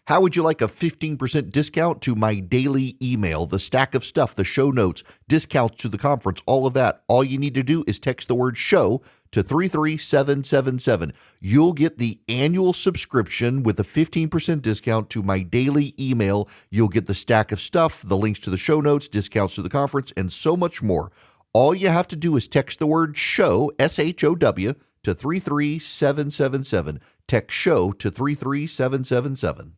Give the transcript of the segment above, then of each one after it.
How would you like a 15% discount to my daily email, the stack of stuff, the show notes, discounts to the conference, all of that? All you need to do is text the word show to 33777. You'll get the annual subscription with a 15% discount to my daily email. You'll get the stack of stuff, the links to the show notes, discounts to the conference, and so much more. All you have to do is text the word show, SHOW, to 33777. Text show to 33777.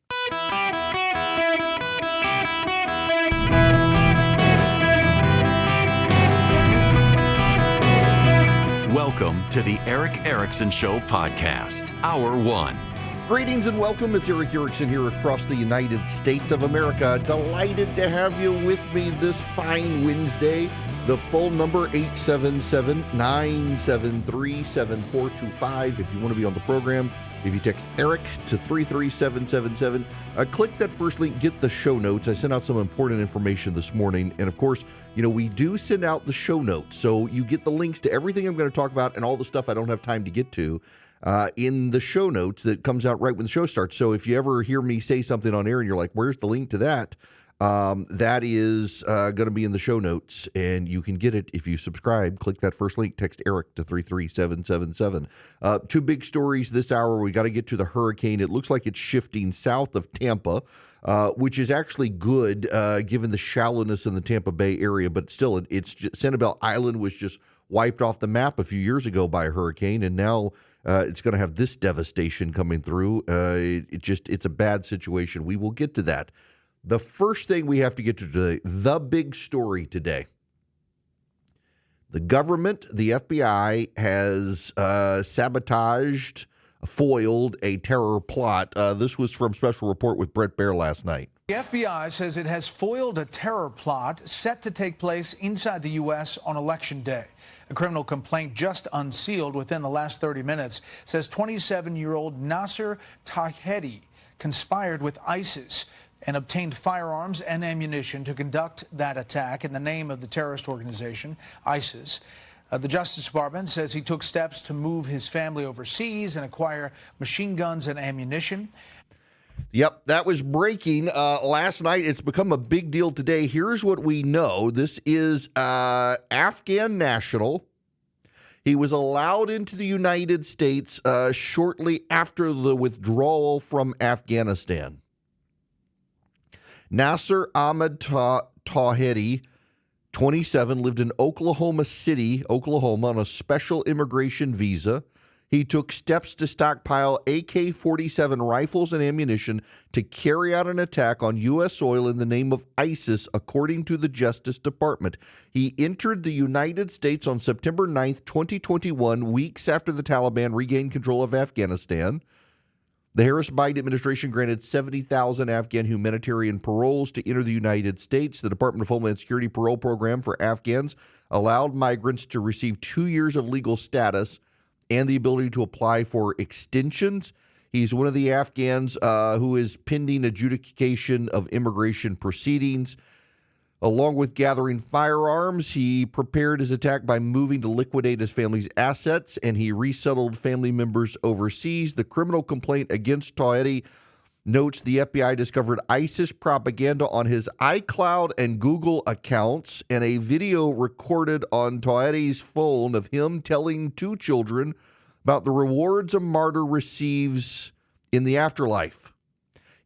Welcome to the Eric Erickson Show podcast, Hour 1. Greetings and welcome. It's Eric Erickson here across the United States of America. Delighted to have you with me this fine Wednesday. The phone number, 877-973-7425. If you want to be on the program, if you text Eric to 33777, click that first link, get the show notes. I sent out some important information this morning. And of course, we do send out the show notes. So you get the links to everything I'm going to talk about and all the stuff I don't have time to get to in the show notes that comes out right when the show starts. So if you ever hear me say something on air and you're like, where's the link to that? That is going to be in the show notes, and you can get it if you subscribe. Click that first link, text Eric to 33777. Two big stories this hour. We got to get to the hurricane. It looks like it's shifting south of Tampa, which is actually good given the shallowness in the Tampa Bay area, but still, Sanibel Island was just wiped off the map a few years ago by a hurricane, and now it's going to have this devastation coming through. It's a bad situation. We will get to that. The first thing we have to get to today, the big story today. The government, the FBI, has sabotaged, foiled a terror plot. This was from Special Report with Brett Baer last night. The FBI says it has foiled a terror plot set to take place inside the U.S. on Election Day. A criminal complaint just unsealed within the last 30 minutes says 27-year-old Nasser Tahedi conspired with ISIS and obtained firearms and ammunition to conduct that attack in the name of the terrorist organization, ISIS. The Justice Department says he took steps to move his family overseas and acquire machine guns and ammunition. Yep, that was breaking last night. It's become a big deal today. Here's what we know. This is Afghan national. He was allowed into the United States shortly after the withdrawal from Afghanistan. Nasser Ahmed Tahedi, 27, lived in Oklahoma City, Oklahoma, on a special immigration visa. He took steps to stockpile AK-47 rifles and ammunition to carry out an attack on U.S. soil in the name of ISIS, according to the Justice Department. He entered the United States on September 9th, 2021, weeks after the Taliban regained control of Afghanistan. The Harris-Biden administration granted 70,000 Afghan humanitarian paroles to enter the United States. The Department of Homeland Security parole program for Afghans allowed migrants to receive 2 years of legal status and the ability to apply for extensions. He's one of the Afghans who is pending adjudication of immigration proceedings. Along with gathering firearms, he prepared his attack by moving to liquidate his family's assets, and he resettled family members overseas. The criminal complaint against Tahedi notes the FBI discovered ISIS propaganda on his iCloud and Google accounts and a video recorded on Tahedi's phone of him telling two children about the rewards a martyr receives in the afterlife.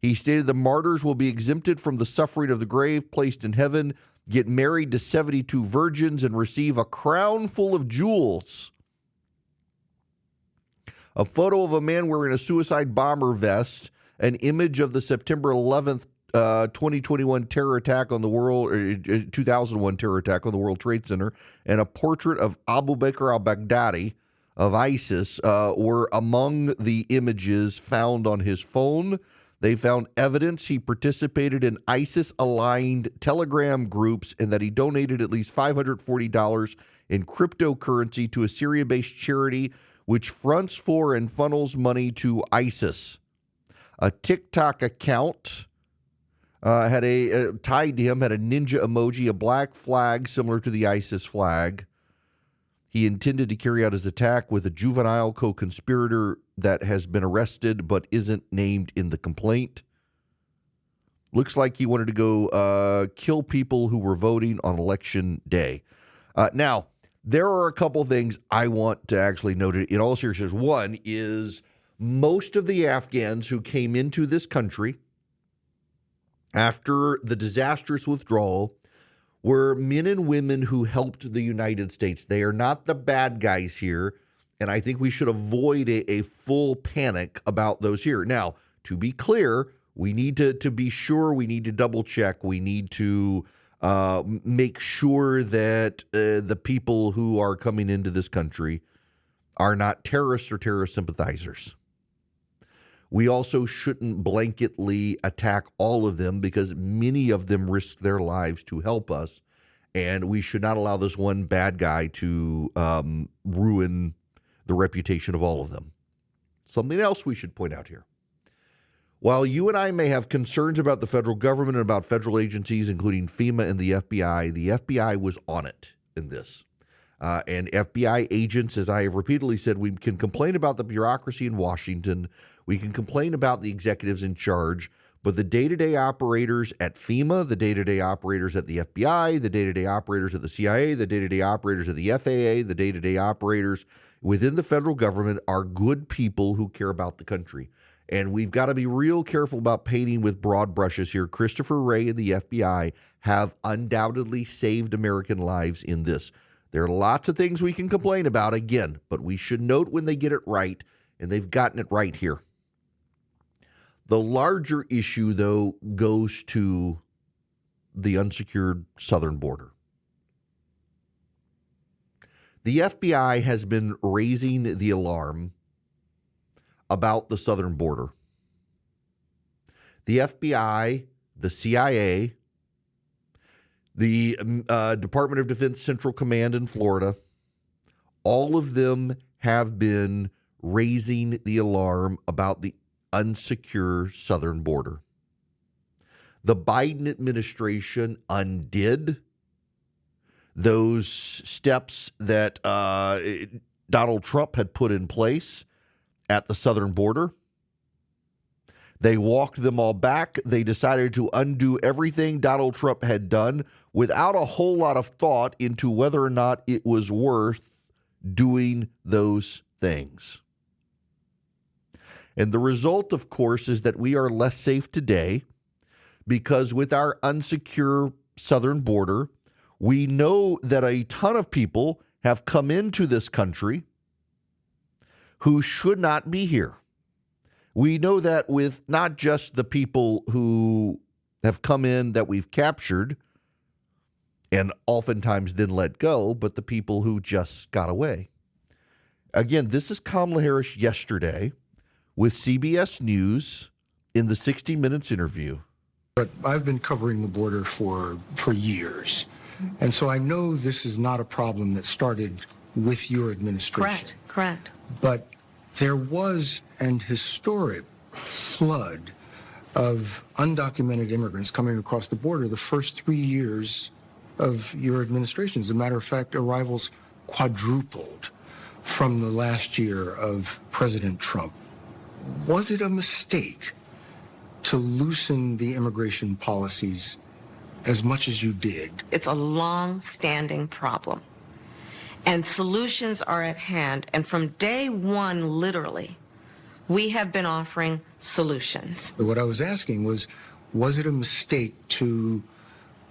He stated the martyrs will be exempted from the suffering of the grave, placed in heaven, get married to 72 virgins, and receive a crown full of jewels. A photo of a man wearing a suicide bomber vest, an image of the September 11th, 2021 terror attack on the world, 2001 terror attack on the World Trade Center, and a portrait of Abu Bakr al-Baghdadi of ISIS were among the images found on his phone. They found evidence he participated in ISIS-aligned Telegram groups and that he donated at least $540 in cryptocurrency to a Syria-based charity which fronts for and funnels money to ISIS. A TikTok account tied to him had a ninja emoji, a black flag similar to the ISIS flag. He intended to carry out his attack with a juvenile co-conspirator that has been arrested but isn't named in the complaint. Looks like he wanted to go kill people who were voting on election day. Now, there are a couple things I want to actually note in all seriousness. One is most of the Afghans who came into this country after the disastrous withdrawal were men and women who helped the United States. They are not the bad guys here, and I think we should avoid a full panic about those here. Now, to be clear, we need to be sure, we need to double check, we need to make sure that the people who are coming into this country are not terrorists or terrorist sympathizers. We also shouldn't blanketly attack all of them because many of them risk their lives to help us, and we should not allow this one bad guy to ruin the reputation of all of them. Something else we should point out here. While you and I may have concerns about the federal government and about federal agencies, including FEMA and the FBI was on it in this. And FBI agents, as I have repeatedly said, we can complain about the bureaucracy in Washington. We can complain about the executives in charge, but the day-to-day operators at FEMA, the day-to-day operators at the FBI, the day-to-day operators at the CIA, the day-to-day operators at the FAA, the day-to-day operators within the federal government are good people who care about the country. And we've got to be real careful about painting with broad brushes here. Christopher Wray and the FBI have undoubtedly saved American lives in this. There are lots of things we can complain about, again, but we should note when they get it right, and they've gotten it right here. The larger issue, though, goes to the unsecured southern border. The FBI has been raising the alarm about the southern border. The FBI, the CIA, the Department of Defense Central Command in Florida, all of them have been raising the alarm about the unsecure southern border. The Biden administration undid those steps that Donald Trump had put in place at the southern border. They walked them all back. They decided to undo everything Donald Trump had done without a whole lot of thought into whether or not it was worth doing those things. And the result, of course, is that we are less safe today because with our unsecure southern border, we know that a ton of people have come into this country who should not be here. We know that with not just the people who have come in that we've captured and oftentimes then let go, but the people who just got away. Again, this is Kamala Harris yesterday with CBS News in the 60 Minutes interview. But I've been covering the border for years. And so I know this is not a problem that started with your administration. Correct. But there was an historic flood of undocumented immigrants coming across the border the first 3 years of your administration. As a matter of fact, arrivals quadrupled from the last year of President Trump. Was it a mistake to loosen the immigration policies as much as you did? It's a long-standing problem. And solutions are at hand. And from day one, literally, we have been offering solutions. But what I was asking was it a mistake to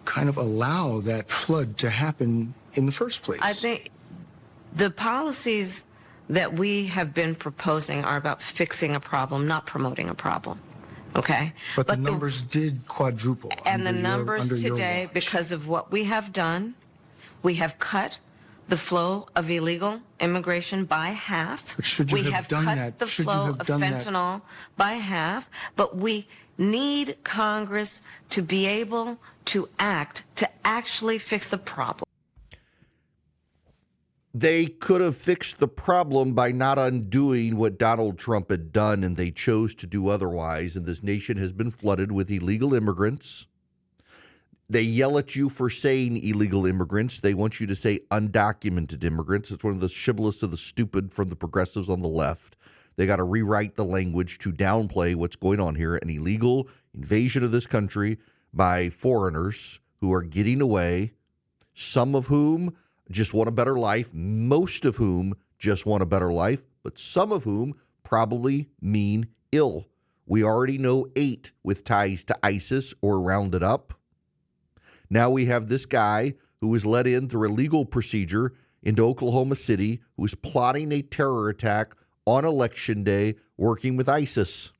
kind of allow that flood to happen in the first place? I think the policies that we have been proposing are about fixing a problem, not promoting a problem. Okay? But the numbers did quadruple. And the numbers today, watch. because of what we have done, we have cut the flow of illegal immigration by half. But should you we have done cut that? the Should you flow have of done that? fentanyl by half, but we need Congress to be able to act to actually fix the problem. They could have fixed the problem by not undoing what Donald Trump had done, and they chose to do otherwise. And this nation has been flooded with illegal immigrants. They yell at you for saying illegal immigrants. They want you to say undocumented immigrants. It's one of the shibboleths of the stupid from the progressives on the left. They got to rewrite the language to downplay what's going on here, an illegal invasion of this country by foreigners who are getting away, some of whom just want a better life, most of whom just want a better life, but some of whom probably mean ill. We already know 8 with ties to ISIS or rounded up. Now we have this guy who was let in through a legal procedure into Oklahoma City, who is plotting a terror attack on Election Day, working with ISIS,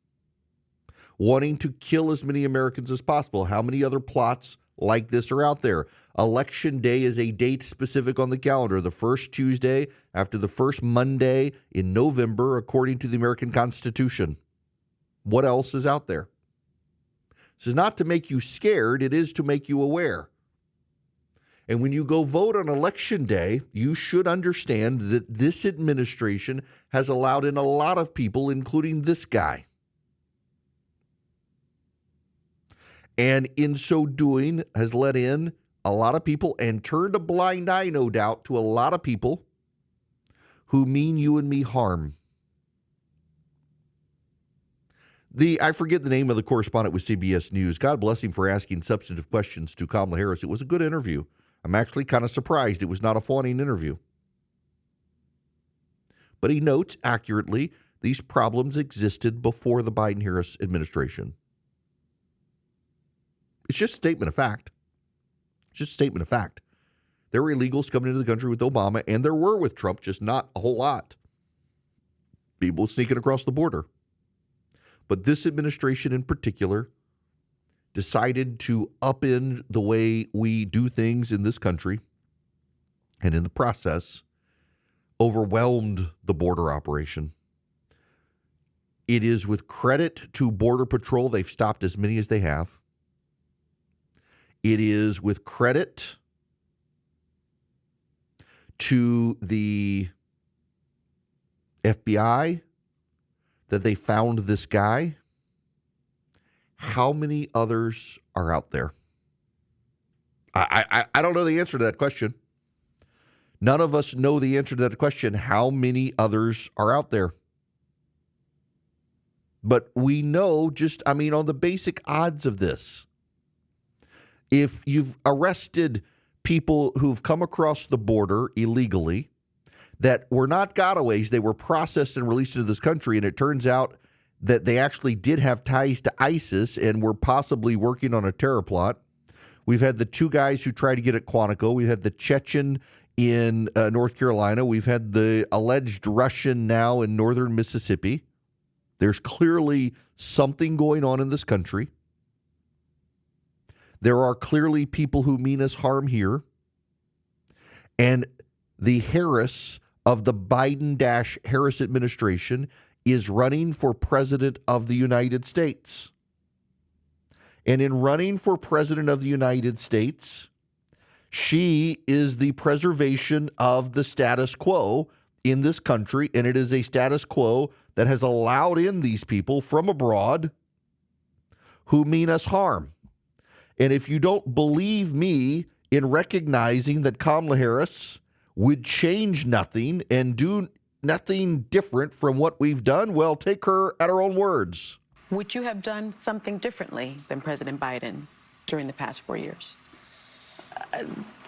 wanting to kill as many Americans as possible. How many other plots like this are out there? Election Day is a date specific on the calendar, the first Tuesday after the first Monday in November, according to the American Constitution. What else is out there? This is not to make you scared. It is to make you aware. And when you go vote on Election Day, you should understand that this administration has allowed in a lot of people, including this guy. And in so doing, has let in a lot of people and turned a blind eye, no doubt, to a lot of people who mean you and me harm. I forget the name of the correspondent with CBS News. God bless him for asking substantive questions to Kamala Harris. It was a good interview. I'm actually kind of surprised it was not a fawning interview. But he notes accurately these problems existed before the Biden-Harris administration. It's just a statement of fact. It's just a statement of fact. There were illegals coming into the country with Obama, and there were with Trump, just not a whole lot. People sneaking across the border. But this administration in particular decided to upend the way we do things in this country, and in the process, overwhelmed the border operation. It is with credit to Border Patrol, they've stopped as many as they have. It is with credit to the FBI that they found this guy. How many others are out there? I don't know the answer to that question. None of us know the answer to that question. How many others are out there? But we know on the basic odds of this. If you've arrested people who've come across the border illegally that were not gotaways, they were processed and released into this country, and it turns out that they actually did have ties to ISIS and were possibly working on a terror plot. We've had the 2 guys who tried to get at Quantico. We've had the Chechen in North Carolina. We've had the alleged Russian now in northern Mississippi. There's clearly something going on in this country. There are clearly people who mean us harm here. And the Harris of the Biden-Harris administration is running for president of the United States. And in running for president of the United States, she is the preservation of the status quo in this country, and it is a status quo that has allowed in these people from abroad who mean us harm. And if you don't believe me in recognizing that Kamala Harris would change nothing and do nothing different from what we've done, well, take her at her own words. Would you have done something differently than President Biden during the past 4 years?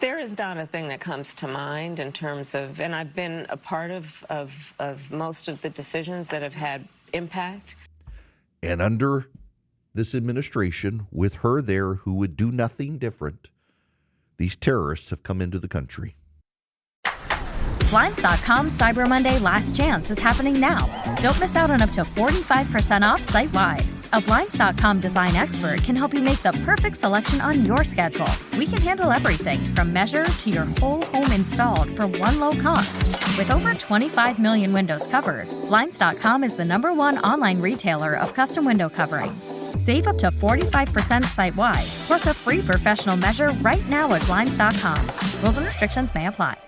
There is not a thing that comes to mind in terms of, and I've been a part of most of the decisions that have had impact. And under this administration, with her there who would do nothing different, these terrorists have come into the country. Blinds.com Cyber Monday Last Chance is happening now. Don't miss out on up to 45% off site-wide. A Blinds.com design expert can help you make the perfect selection on your schedule. We can handle everything from measure to your whole home installed for one low cost. With over 25 million windows covered, Blinds.com is the #1 online retailer of custom window coverings. Save up to 45% site-wide, plus a free professional measure right now at Blinds.com. Rules and restrictions may apply.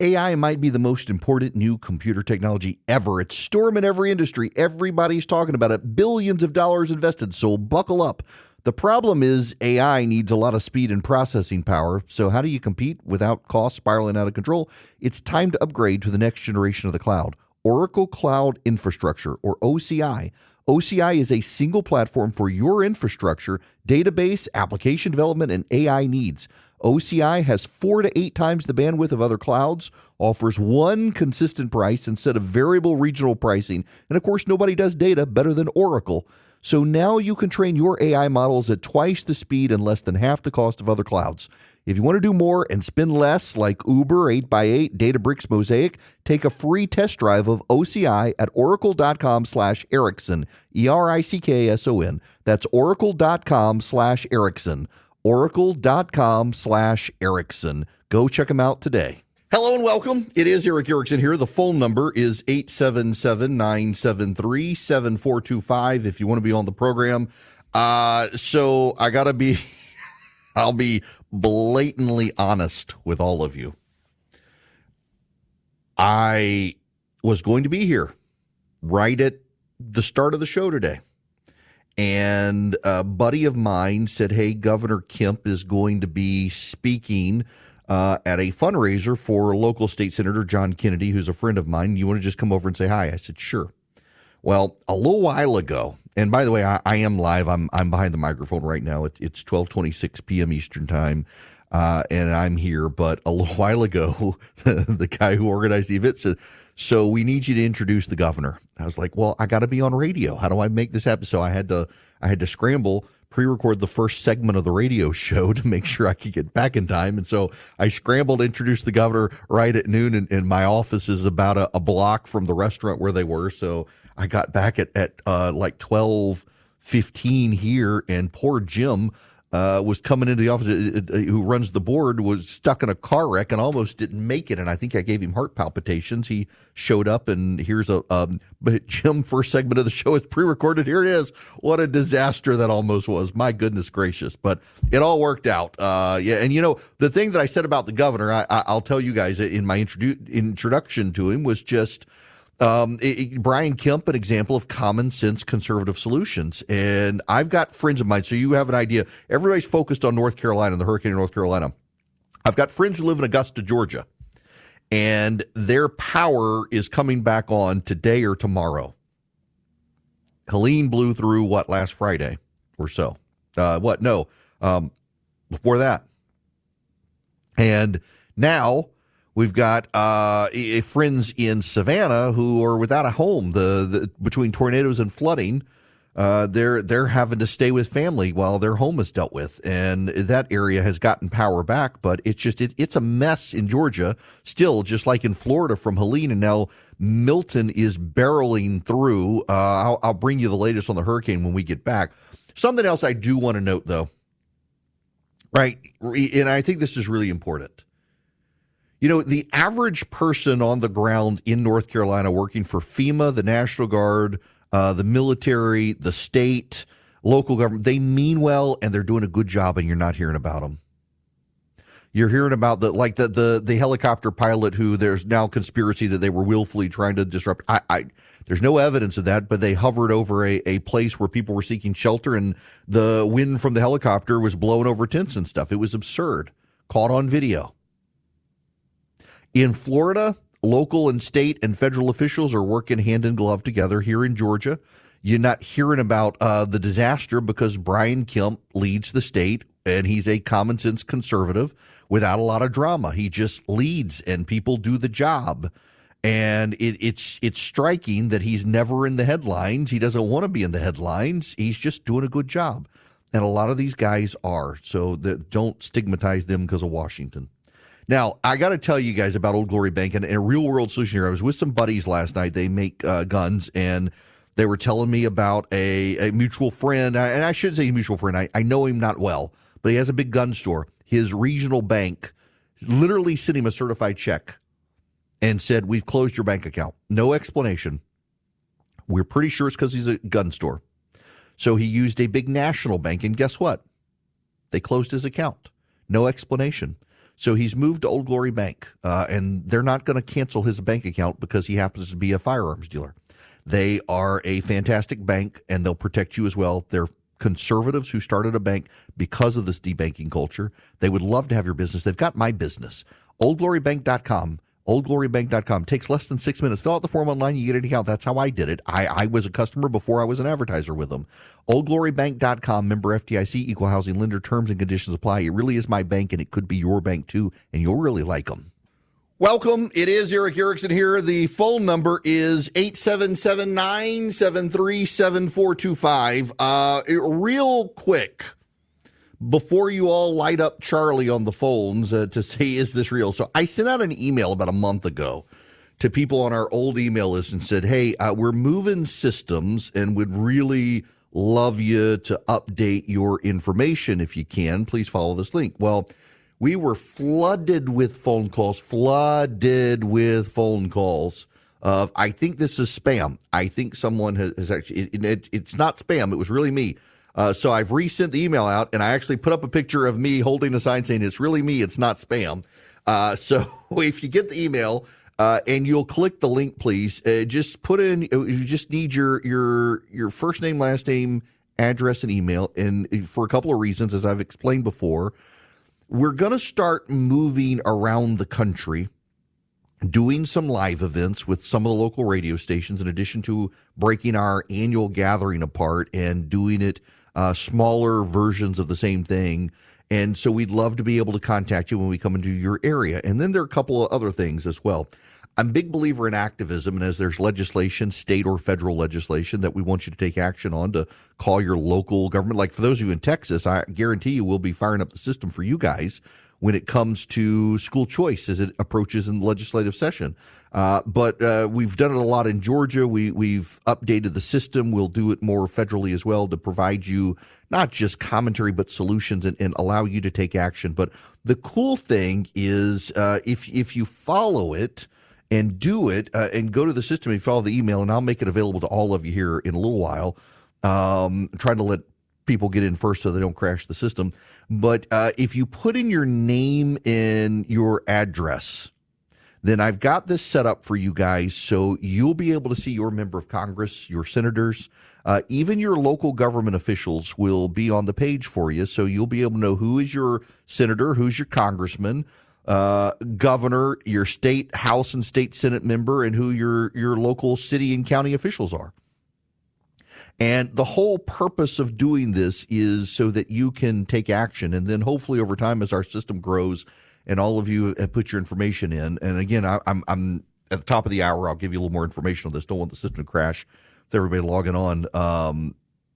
AI might be the most important new computer technology ever. It's storming every industry. Everybody's talking about it. Billions of dollars invested, so buckle up. The problem is AI needs a lot of speed and processing power. So how do you compete without costs spiraling out of control? It's time to upgrade to the next generation of the cloud. Oracle Cloud Infrastructure, or OCI. OCI is a single platform for your infrastructure, database, application development, and AI needs. OCI has 4 to 8 times the bandwidth of other clouds, offers one consistent price instead of variable regional pricing, and of course, nobody does data better than Oracle. So now you can train your AI models at twice the speed and less than half the cost of other clouds. If you want to do more and spend less, like Uber, 8x8, Databricks, Mosaic, take a free test drive of OCI at oracle.com/Erickson, ERICKSON. That's oracle.com/Erickson, oracle.com/Erickson. Go check them out today. Hello and welcome. It is Eric Erickson here. The phone number is 877-973-7425 if you want to be on the program. So I got to be... I'll be blatantly honest with all of you. I was going to be here right at the start of the show today. And a buddy of mine said, hey, Governor Kemp is going to be speaking at a fundraiser for local state senator John Kennedy, who's a friend of mine. You want to just come over and say hi? I said, sure. Well, a little while ago, and by the way, I am live. I'm behind the microphone right now. It's 12:26 p.m. Eastern time, and I'm here. But a little while ago, the guy who organized the event said, so we need you to introduce the governor. I was like, well, I got to be on radio. How do I make this happen? So I had to scramble, pre-record the first segment of the radio show to make sure I could get back in time. And so I scrambled to introduce the governor right at noon, and my office is about a block from the restaurant where they were. So I got back at like 12:15 here, and poor Jim was coming into the office, who runs the board, was stuck in a car wreck and almost didn't make it. And I think I gave him heart palpitations. He showed up, and here's but Jim, first segment of the show is pre-recorded. Here it is. What a disaster that almost was. My goodness gracious. But it all worked out. Yeah. And the thing that I said about the governor, I'll tell you guys in my introduction to him was just, Brian Kemp, an example of common sense conservative solutions. And I've got friends of mine, so you have an idea. Everybody's focused on North Carolina and the hurricane in North Carolina. I've got friends who live in Augusta, Georgia, and their power is coming back on today or tomorrow. Helene blew through last Friday or so. Before that. And now we've got friends in Savannah who are without a home. Between tornadoes and flooding, they're having to stay with family while their home is dealt with, and that area has gotten power back. But it's a mess in Georgia still, just like in Florida from Helene, and now Milton is barreling through. I'll bring you the latest on the hurricane when we get back. Something else I do want to note, though, right? And I think this is really important. The average person on the ground in North Carolina working for FEMA, the National Guard, the military, the state, local government, they mean well and they're doing a good job, and you're not hearing about them. You're hearing about the helicopter pilot who there's now conspiracy that they were willfully trying to disrupt. There's no evidence of that, but they hovered over a place where people were seeking shelter, and the wind from the helicopter was blowing over tents and stuff. It was absurd. Caught on video. In Florida, local and state and federal officials are working hand in glove together. Here in Georgia, you're not hearing about the disaster because Brian Kemp leads the state, and he's a common sense conservative without a lot of drama. He just leads, and people do the job. And it's striking that he's never in the headlines. He doesn't want to be in the headlines. He's just doing a good job. And a lot of these guys are. So don't stigmatize them because of Washington. Now, I got to tell you guys about Old Glory Bank and a real-world solution here. I was with some buddies last night. They make guns, and they were telling me about a mutual friend. And I shouldn't say he's a mutual friend. I know him not well, but he has a big gun store. His regional bank literally sent him a certified check and said, we've closed your bank account. No explanation. We're pretty sure it's because he's a gun store. So he used a big national bank, and guess what? They closed his account. No explanation. So he's moved to Old Glory Bank, and they're not going to cancel his bank account because he happens to be a firearms dealer. They are a fantastic bank, and they'll protect you as well. They're conservatives who started a bank because of this debanking culture. They would love to have your business. They've got my business. OldGloryBank.com. oldglorybank.com. Takes less than 6 minutes. Fill out the form online. You get an account. That's how I did it. I was a customer before I was an advertiser with them. Oldglorybank.com, member FDIC, equal housing lender. Terms and conditions apply. It really is my bank, and it could be your bank too, and you'll really like them. Welcome. It is Eric Erickson here. The phone number is 877-973-7425. Real quick, before you all light up Charlie on the phones to say, is this real? So I sent out an email about a month ago to people on our old email list and said, hey, we're moving systems and would really love you to update your information if you can. Please follow this link. Well, we were flooded with phone calls. I think this is spam. I think someone has actually, it's not spam. It was really me. So I've resent the email out, and I actually put up a picture of me holding a sign saying it's really me. It's not spam. So if you get the email and you'll click the link, please just put in. You just need your first name, last name, address, and email. And for a couple of reasons, as I've explained before, we're going to start moving around the country, doing some live events with some of the local radio stations, in addition to breaking our annual gathering apart and doing it smaller versions of the same thing. And so we'd love to be able to contact you when we come into your area. And then there are a couple of other things as well. I'm a big believer in activism, and as there's legislation, state or federal legislation, that we want you to take action on, to call your local government. Like for those of you in Texas, I guarantee you we'll be firing up the system for you guys when it comes to school choice as it approaches in the legislative session. But we've done it a lot in Georgia. We've updated the system. We'll do it more federally as well to provide you not just commentary, but solutions and allow you to take action. But the cool thing is if you follow it and do it and go to the system and follow the email, and I'll make it available to all of you here in a little while, trying to let people get in first so they don't crash the system. But if you put in your name and your address, then I've got this set up for you guys so you'll be able to see your member of Congress, your senators, even your local government officials will be on the page for you. So you'll be able to know who is your senator, who's your congressman, governor, your state House and state Senate member, and who your local city and county officials are. And the whole purpose of doing this is so that you can take action. And then hopefully over time, as our system grows and all of you have put your information in, and again, I'm at the top of the hour, I'll give you a little more information on this. Don't want the system to crash with everybody logging on,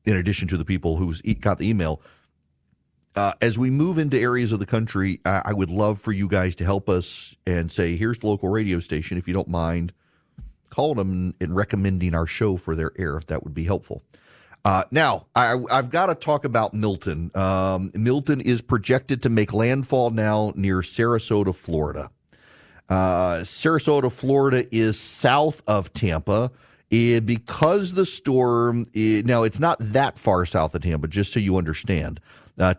in addition to the people who got the email. As we move into areas of the country, I would love for you guys to help us and say, here's the local radio station, if you don't mind calling them and recommending our show for their air, if that would be helpful. Now, I've got to talk about Milton. Milton is projected to make landfall now near Sarasota, Florida. Sarasota, Florida is south of Tampa. Because the storm, now it's not that far south of Tampa, just so you understand.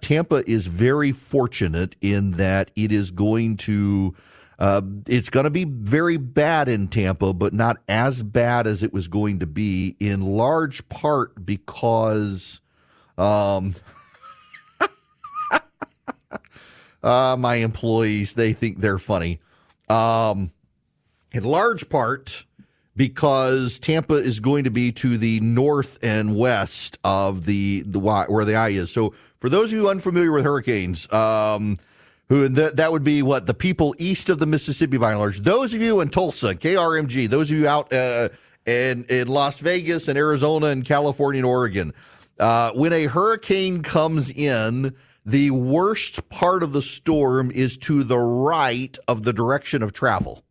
Tampa is very fortunate in that it is going to it's going to be very bad in Tampa, but not as bad as it was going to be, in large part because my employees, they think they're funny. In large part because Tampa is going to be to the north and west of the where the eye is. So for those of you unfamiliar with hurricanes, that would be the people east of the Mississippi by and large. Those of you in Tulsa, KRMG, those of you out in Las Vegas and Arizona and California and Oregon, when a hurricane comes in, the worst part of the storm is to the right of the direction of travel.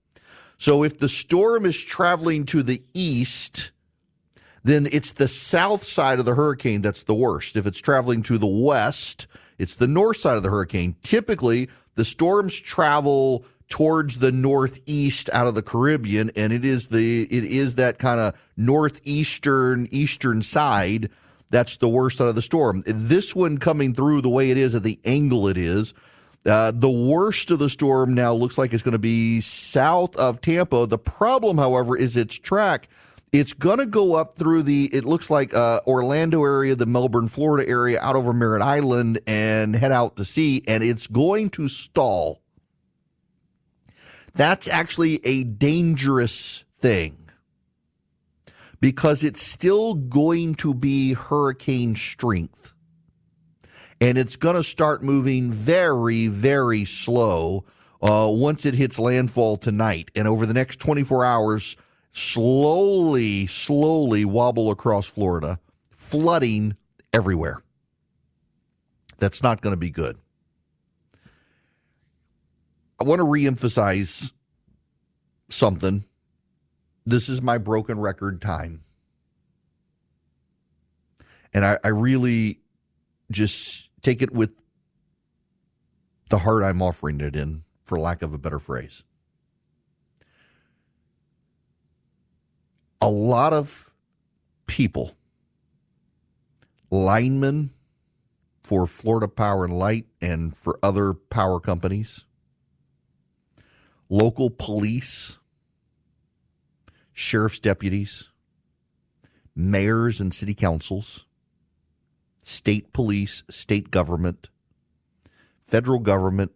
So if the storm is traveling to the east, then it's the south side of the hurricane that's the worst. If it's traveling to the west, it's the north side of the hurricane. Typically, the storms travel towards the northeast out of the Caribbean, and it is that kind of northeastern side that's the worst out of the storm. This one coming through the way it is at the angle it is, the worst of the storm now looks like it's going to be south of Tampa. The problem, however, is its track. It's going to go up through it looks like Orlando area, the Melbourne, Florida area, out over Merritt Island and head out to sea, and it's going to stall. That's actually a dangerous thing because it's still going to be hurricane strength. And it's going to start moving very, very slow once it hits landfall tonight. And over the next 24 hours, slowly wobble across Florida, flooding everywhere. That's not going to be good. I want to reemphasize something. This is my broken record time. And I really just take it with the heart I'm offering it in, for lack of a better phrase. A lot of people, linemen for Florida Power and Light and for other power companies, local police, sheriff's deputies, mayors and city councils, state police, state government, federal government,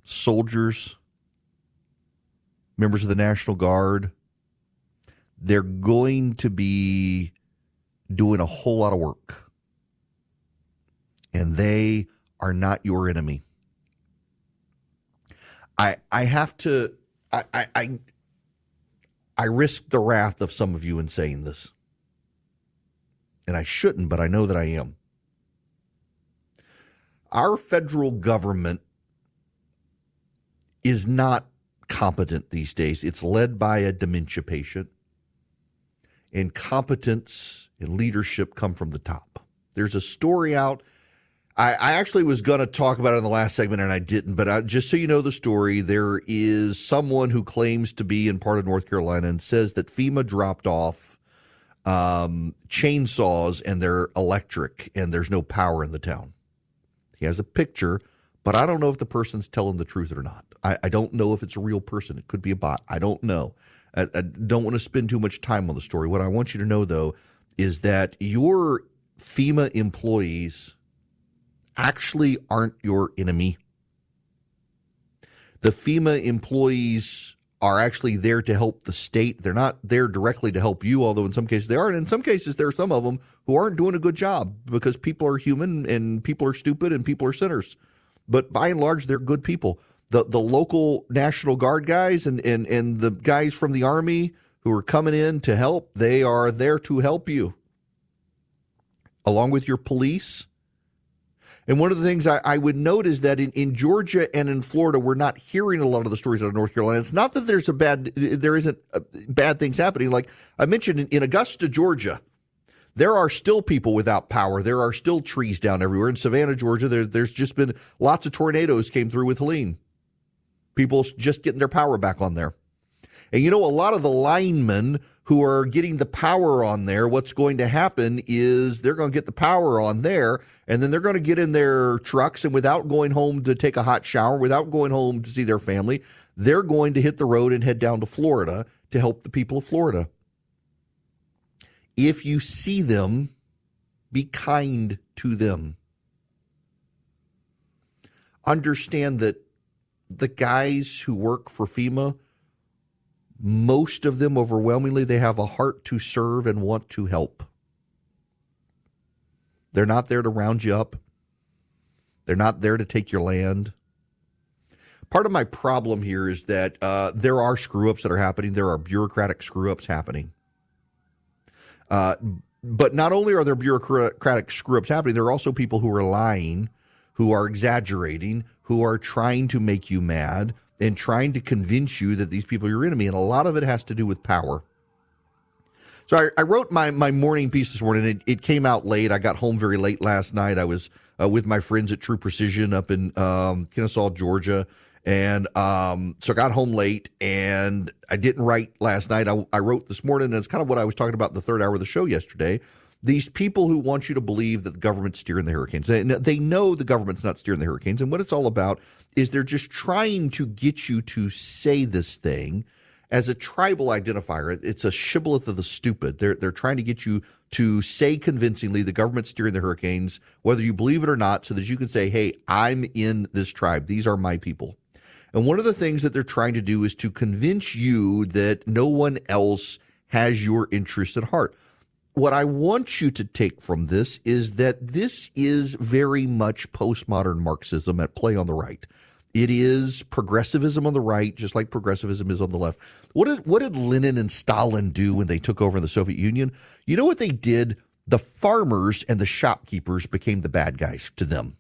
soldiers, members of the National Guard, they're going to be doing a whole lot of work. And they are not your enemy. I risk the wrath of some of you in saying this. And I shouldn't, but I know that I am. Our federal government is not competent these days. It's led by a dementia patient. And competence and leadership come from the top. There's a story out. I actually was going to talk about it in the last segment, and I didn't. But just so you know the story, there is someone who claims to be in part of North Carolina and says that FEMA dropped off chainsaws and they're electric and there's no power in the town. He has a picture, but I don't know if the person's telling the truth or not. I don't know if it's a real person. It could be a bot. I don't know. I don't want to spend too much time on the story. What I want you to know, though, is that your FEMA employees actually aren't your enemy. The FEMA employees are actually there to help the state. They're not there directly to help you, although in some cases they are. And in some cases, there are some of them who aren't doing a good job because people are human and people are stupid and people are sinners. But by and large, they're good people. The local National Guard guys and the guys from the Army who are coming in to help, they are there to help you, along with your police. And one of the things I would note is that in Georgia and in Florida, we're not hearing a lot of the stories out of North Carolina. It's not that there isn't bad things happening. Like I mentioned, in Augusta, Georgia, there are still people without power. There are still trees down everywhere. In Savannah, Georgia, there's just been lots of tornadoes came through with Helene. People just getting their power back on there. And you know, a lot of the linemen who are getting the power on there, what's going to happen is they're going to get the power on there, and then they're going to get in their trucks, and without going home to take a hot shower, without going home to see their family, they're going to hit the road and head down to Florida to help the people of Florida. If you see them, be kind to them. Understand that the guys who work for FEMA, most of them overwhelmingly, they have a heart to serve and want to help. They're not there to round you up. They're not there to take your land. Part of my problem here is that there are screw-ups that are happening. There are bureaucratic screw-ups happening. But not only are there bureaucratic screw-ups happening, there are also people who are lying, who are exaggerating, who are trying to make you mad and trying to convince you that these people are your enemy. And a lot of it has to do with power. So I wrote my morning piece this morning. It came out late. I got home very late last night. I was with my friends at True Precision up in Kennesaw, Georgia. And so I got home late, and I didn't write last night. I wrote this morning, and it's kind of what I was talking about in the third hour of the show yesterday. These people who want you to believe that the government's steering the hurricanes. They know the government's not steering the hurricanes. And what it's all about is they're just trying to get you to say this thing as a tribal identifier. It's a shibboleth of the stupid. They're trying to get you to say convincingly the government's steering the hurricanes, whether you believe it or not, so that you can say, hey, I'm in this tribe. These are my people. And one of the things that they're trying to do is to convince you that no one else has your interest at heart. What I want you to take from this is that this is very much postmodern Marxism at play on the right. It is progressivism on the right, just like progressivism is on the left. What did Lenin and Stalin do when they took over in the Soviet Union? You know what they did? The farmers and the shopkeepers became the bad guys to them.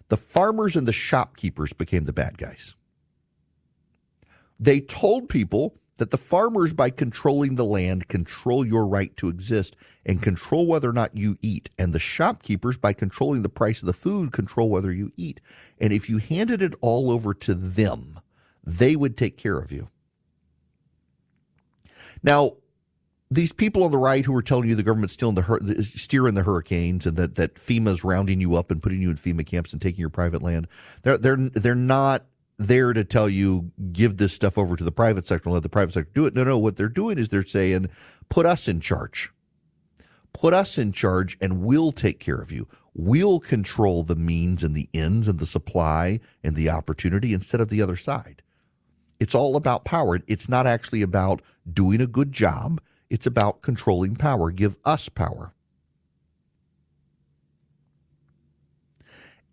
The farmers and the shopkeepers became the bad guys. They told people that the farmers, by controlling the land, control your right to exist and control whether or not you eat. And the shopkeepers, by controlling the price of the food, control whether you eat. And if you handed it all over to them, they would take care of you. Now, these people on the right who are telling you the government's steering the hurricanes and that FEMA's rounding you up and putting you in FEMA camps and taking your private land, they're not there to tell you, give this stuff over to the private sector and let the private sector do it. No, what they're doing is they're saying, put us in charge. Put us in charge and we'll take care of you. We'll control the means and the ends and the supply and the opportunity instead of the other side. It's all about power. It's not actually about doing a good job. It's about controlling power. Give us power.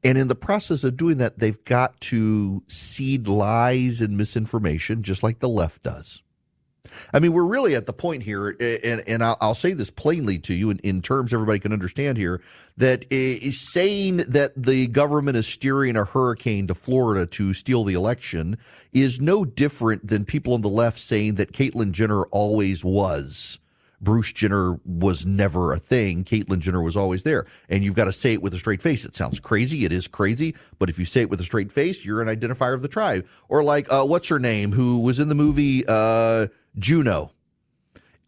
And in the process of doing that, they've got to seed lies and misinformation, just like the left does. I mean, we're really at the point here, and I'll say this plainly to you in terms everybody can understand here, that saying that the government is steering a hurricane to Florida to steal the election is no different than people on the left saying that Caitlyn Jenner always was. Bruce Jenner was never a thing. Caitlyn Jenner was always there. And you've got to say it with a straight face. It sounds crazy. It is crazy. But if you say it with a straight face, you're an identifier of the tribe. Or like, what's her name, who was in the movie Juno?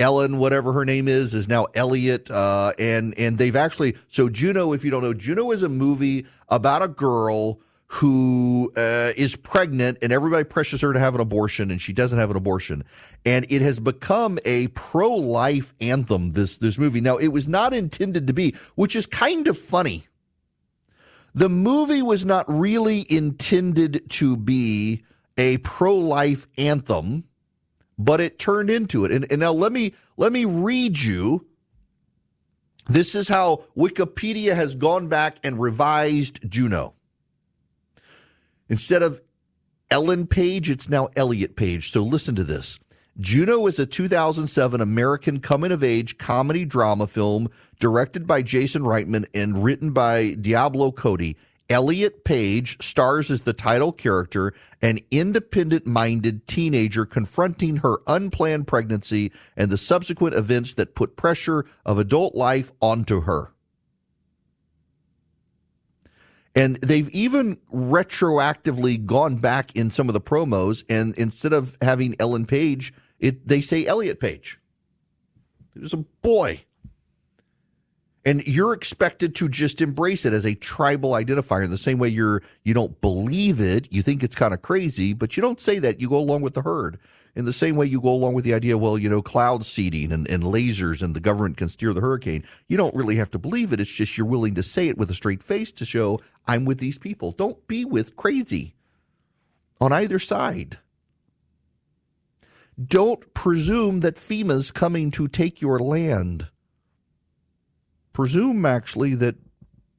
Ellen, whatever her name is now Elliot. And they've actually, so Juno, if you don't know, Juno is a movie about a girl who is pregnant and everybody pressures her to have an abortion and she doesn't have an abortion. And it has become a pro-life anthem, this movie. Now, it was not intended to be, which is kind of funny. The movie was not really intended to be a pro-life anthem, but it turned into it. And now let me read you. This is how Wikipedia has gone back and revised Juno. Instead of Ellen Page, it's now Elliot Page. So listen to this. Juno is a 2007 American coming-of-age comedy drama film directed by Jason Reitman and written by Diablo Cody. Elliot Page stars as the title character, an independent-minded teenager confronting her unplanned pregnancy and the subsequent events that put pressure of adult life onto her. And they've even retroactively gone back in some of the promos, and instead of having Ellen Page, they say Elliot Page. It was a boy. And you're expected to just embrace it as a tribal identifier in the same way you don't believe it, you think it's kind of crazy, but you don't say that, you go along with the herd. In the same way you go along with the idea, well, cloud seeding and lasers and the government can steer the hurricane. You don't really have to believe it. It's just you're willing to say it with a straight face to show I'm with these people. Don't be with crazy on either side. Don't presume that FEMA's coming to take your land. Presume, actually, that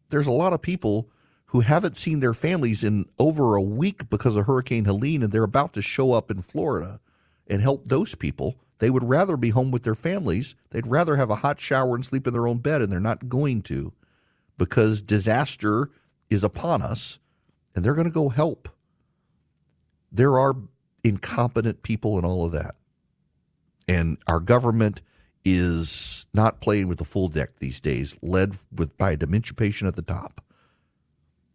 there's a lot of people who haven't seen their families in over a week because of Hurricane Helene, and they're about to show up in Florida and help those people. They would rather be home with their families. They'd rather have a hot shower and sleep in their own bed, and they're not going to because disaster is upon us, and they're going to go help. There are incompetent people and all of that. And our government is not playing with the full deck these days, led by a dementia patient at the top.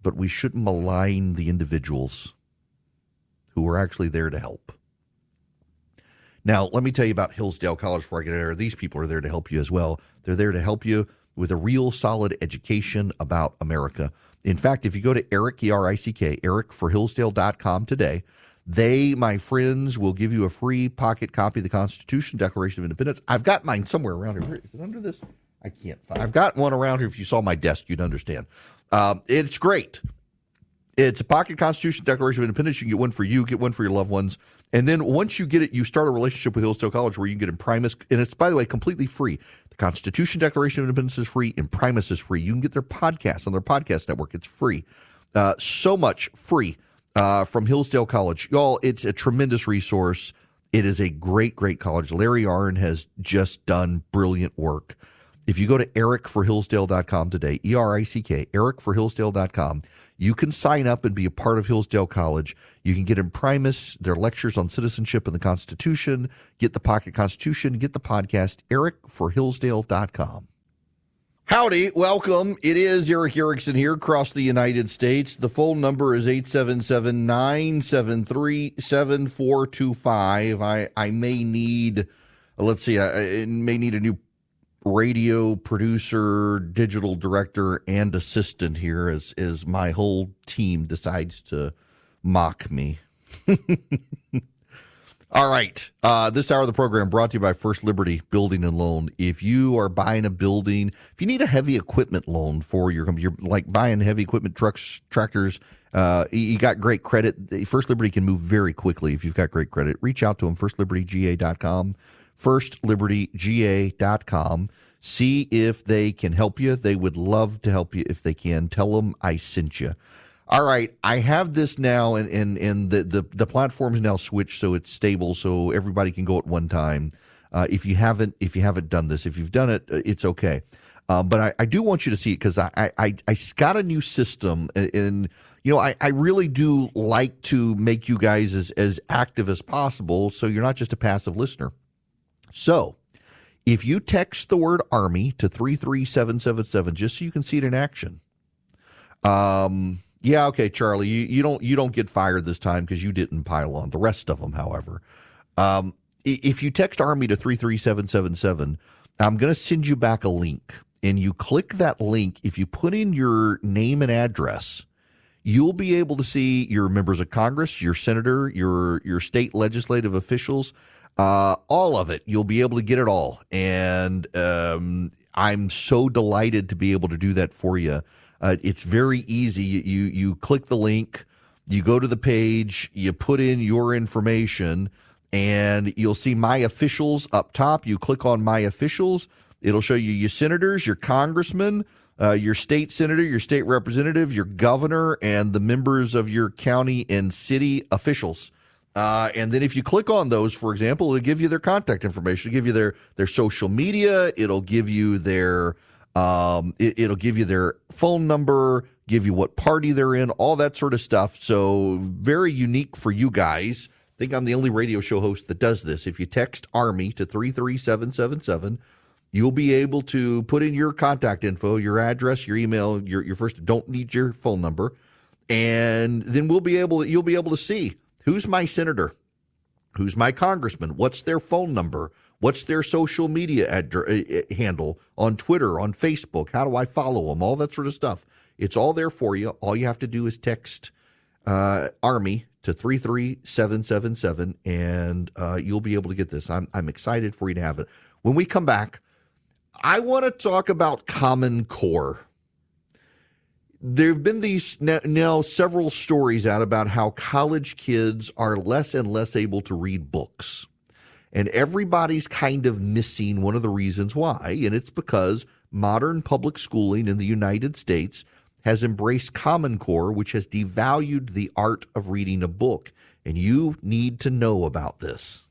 But we shouldn't malign the individuals who are actually there to help. Now, let me tell you about Hillsdale College before I get there. These people are there to help you as well. They're there to help you with a real solid education about America. In fact, if you go to Eric, E-R-I-C-K, ericforhillsdale.com today, they, my friends, will give you a free pocket copy of the Constitution, Declaration of Independence. I've got mine somewhere around here. Is it under this? I can't find. I've got one around here. If you saw my desk, you'd understand. It's great. It's a pocket Constitution Declaration of Independence. You can get one for you, get one for your loved ones. And then once you get it, you start a relationship with Hillsdale College where you can get Imprimis. And it's, by the way, completely free. The Constitution Declaration of Independence is free. Imprimis is free. You can get their podcast on their podcast network. It's free. So much free from Hillsdale College. Y'all, it's a tremendous resource. It is a great, great college. Larry Arn has just done brilliant work. If you go to ericforhillsdale.com today, ERICK, ericforhillsdale.com, you can sign up and be a part of Hillsdale College. You can get Imprimis, their lectures on citizenship and the Constitution, get the Pocket Constitution, get the podcast, ericforhillsdale.com. Howdy, welcome. It is Eric Erickson here across the United States. The phone number is 877-973-7425. I may need, I may need a new radio producer, digital director, and assistant here as my whole team decides to mock me. All right. This hour of the program brought to you by First Liberty Building and Loan. If you are buying a building, if you need a heavy equipment loan for you're like buying heavy equipment, trucks, tractors, you got great credit. First Liberty can move very quickly if you've got great credit. Reach out to them, firstlibertyga.com, firstlibertyga.com. See if they can help you. They would love to help you if they can. Tell them I sent you. All right, I have this now, and the platform's now switched so it's stable, so everybody can go at one time. If you haven't done this, if you've done it, it's okay. But I do want you to see it because I got a new system, and I really do like to make you guys as active as possible, so you're not just a passive listener. So if you text the word Army to 33777, just so you can see it in action. Yeah, okay, Charlie, you don't get fired this time because you didn't pile on. The rest of them, however, if you text Army to 33777, I'm going to send you back a link, and you click that link. If you put in your name and address, you'll be able to see your members of Congress, your senator, your state legislative officials, all of it. You'll be able to get it all, and I'm so delighted to be able to do that for you. It's very easy. You click the link, you go to the page, you put in your information, and you'll see My Officials up top. You click on My Officials. It'll show you your senators, your congressmen, your state senator, your state representative, your governor, and the members of your county and city officials. And then if you click on those, for example, it'll give you their contact information. It'll give you their social media. It'll give you their it'll give you their phone number, give you what party they're in, all that sort of stuff. So very unique for you guys. I think I'm the only radio show host that does this. If you text Army to 33777, you'll be able to put in your contact info, your address, your email, your first. Don't need your phone number, and then you'll be able to see who's my senator, who's my congressman, what's their phone number. What's their social media handle on Twitter, on Facebook? How do I follow them? All that sort of stuff. It's all there for you. All you have to do is text Army to 33777, and you'll be able to get this. I'm excited for you to have it. When we come back, I want to talk about Common Core. There have been these now several stories out about how college kids are less and less able to read books. And everybody's kind of missing one of the reasons why, and it's because modern public schooling in the United States has embraced Common Core, which has devalued the art of reading a book. And you need to know about this.